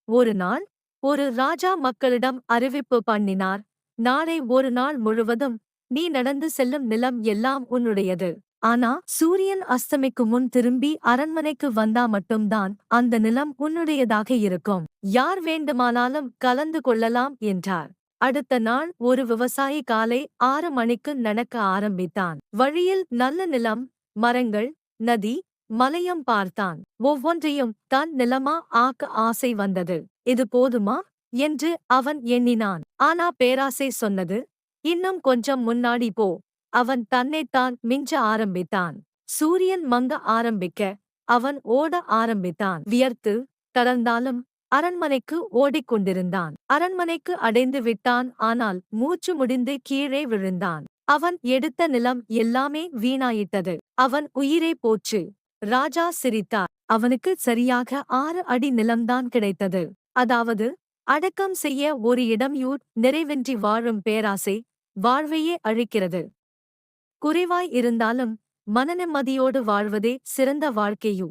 ஒரு நாள் ஒரு ராஜா மக்களிடம் அறிவிப்பு பண்ணினார், நாளை ஒரு நாள் முழுவதும் நீ நடந்து செல்லும் நிலம் எல்லாம் உன்னுடையது. ஆனா சூரியன் அஸ்தமிக்கும் முன் திரும்பி அரண்மனைக்கு வந்தா மட்டும்தான் அந்த நிலம் உன்னுடையதாக இருக்கும். யார் வேண்டுமானாலும் கலந்து கொள்ளலாம் என்றார். அடுத்த நாள் ஒரு விவசாயி காலை 6 மணிக்கு நடக்க ஆரம்பித்தான். வழியில் நல்ல நிலம், மரங்கள், நதி, மலையும் பார்த்தான். ஒவ்வொன்றையும் தன் நிலமா ஆக்க ஆசை வந்தது. இது போதுமா என்று அவன் எண்ணினான். ஆனா பேராசை சொன்னது, இன்னும் கொஞ்சம் முன்னாடி போ. அவன் தன்னைத்தான் மிஞ்ச ஆரம்பித்தான். சூரியன் மங்க ஆரம்பிக்க அவன் ஓட ஆரம்பித்தான். வியர்த்து தளர்ந்தாலும் அரண்மனைக்கு ஓடிக்கொண்டிருந்தான். அரண்மனைக்கு அடைந்து விட்டான். ஆனால் மூச்சு முடிந்து கீழே விழுந்தான். அவன் எடுத்த நிலம் எல்லாமே வீணாயிட்டது. அவன் உயிரே போச்சு. ராஜா சிரித்தார். அவனுக்கு சரியாக 6 அடி நிலம்தான் கிடைத்தது. அதாவது அடக்கம் செய்ய ஒரு இடம். நிறைவின்றி வாழும் பேராசை வாழ்வையே அழிக்கிறது. குறைவாய் இருந்தாலும் மனநிம்மதியோடு வாழ்வதே சிறந்த வாழ்க்கையூ.